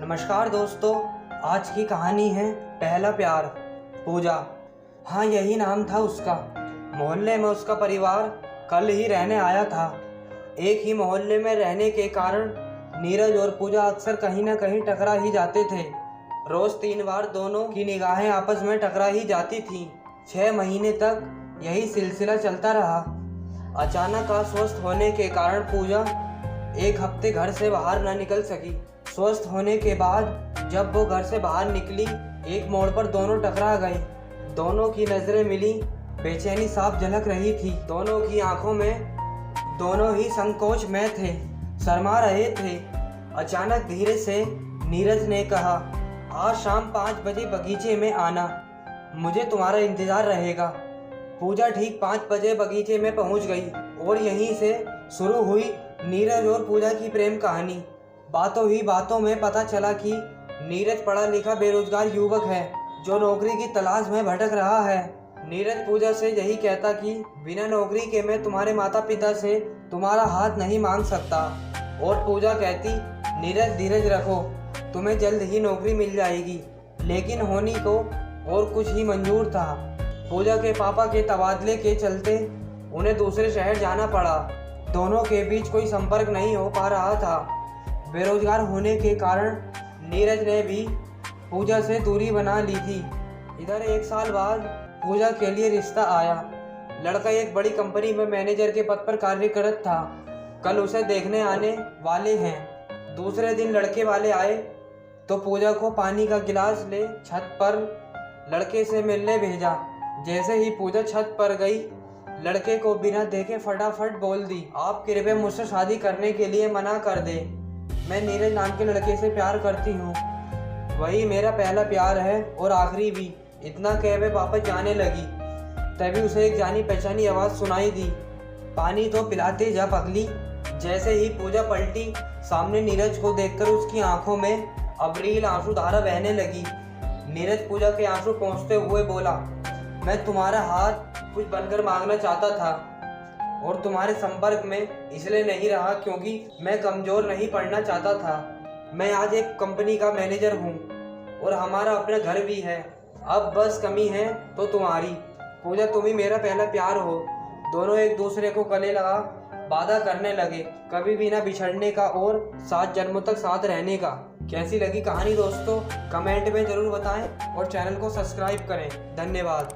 नमस्कार दोस्तों, आज की कहानी है पहला प्यार। पूजा, हाँ यही नाम था उसका। मोहल्ले में उसका परिवार कल ही रहने आया था। एक ही मोहल्ले में रहने के कारण नीरज और पूजा अक्सर कहीं न कहीं टकरा ही जाते थे। रोज 3 बार दोनों की निगाहें आपस में टकरा ही जाती थीं। 6 महीने तक यही सिलसिला चलता रहा। अचानक अस्वस्थ होने के कारण पूजा एक हफ्ते घर से बाहर न निकल सकी। स्वस्थ होने के बाद जब वो घर से बाहर निकली, एक मोड़ पर दोनों टकरा गए। दोनों की नजरें मिली, बेचैनी साफ झलक रही थी। दोनों की आंखों में दोनों ही संकोच में थे, शर्मा रहे थे। अचानक धीरे से नीरज ने कहा, आज शाम 5 बजे बगीचे में आना, मुझे तुम्हारा इंतजार रहेगा। पूजा ठीक 5 बजे बगीचे में पहुंच गई और यहीं से शुरू हुई नीरज और पूजा की प्रेम कहानी। बातों ही बातों में पता चला कि नीरज पढ़ा लिखा बेरोजगार युवक है जो नौकरी की तलाश में भटक रहा है। नीरज पूजा से यही कहता कि बिना नौकरी के मैं तुम्हारे माता पिता से तुम्हारा हाथ नहीं मांग सकता। और पूजा कहती, नीरज धीरज रखो, तुम्हें जल्द ही नौकरी मिल जाएगी। लेकिन होनी को और कुछ ही मंजूर था। पूजा के पापा के तबादले के चलते उन्हें दूसरे शहर जाना पड़ा। दोनों के बीच कोई संपर्क नहीं हो पा रहा था। बेरोजगार होने के कारण नीरज ने भी पूजा से दूरी बना ली थी। इधर 1 साल बाद पूजा के लिए रिश्ता आया। लड़का एक बड़ी कंपनी में मैनेजर के पद पर कार्यरत था। कल उसे देखने आने वाले हैं। दूसरे दिन लड़के वाले आए तो पूजा को पानी का गिलास ले छत पर लड़के से मिलने भेजा। जैसे ही पूजा छत पर गई, लड़के को बिना देखे फटाफट बोल दी, आप कृपया मुझसे शादी करने के लिए मना कर दे। मैं नीरज नाम के लड़के से प्यार करती हूँ, वही मेरा पहला प्यार है और आखिरी भी। इतना कह वे वापस जाने लगी। तभी उसे एक जानी पहचानी आवाज़ सुनाई दी, पानी तो पिलाते जा पगली। जैसे ही पूजा पलटी, सामने नीरज को देखकर उसकी आंखों में अबरील आंसू धारा बहने लगी। नीरज पूजा के आंसू पोंछते हुए बोला, मैं तुम्हारा हाथ कुछ बनकर मांगना चाहता था और तुम्हारे संपर्क में इसलिए नहीं रहा क्योंकि मैं कमजोर नहीं पड़ना चाहता था। मैं आज एक कंपनी का मैनेजर हूँ और हमारा अपना घर भी है। अब बस कमी है तो तुम्हारी। पूजा, तुम ही मेरा पहला प्यार हो। दोनों एक दूसरे को गले लगा वादा करने लगे, कभी भी ना बिछड़ने का और 7 जन्मों तक साथ रहने का। कैसी लगी कहानी दोस्तों, कमेंट में ज़रूर बताएं और चैनल को सब्सक्राइब करें। धन्यवाद।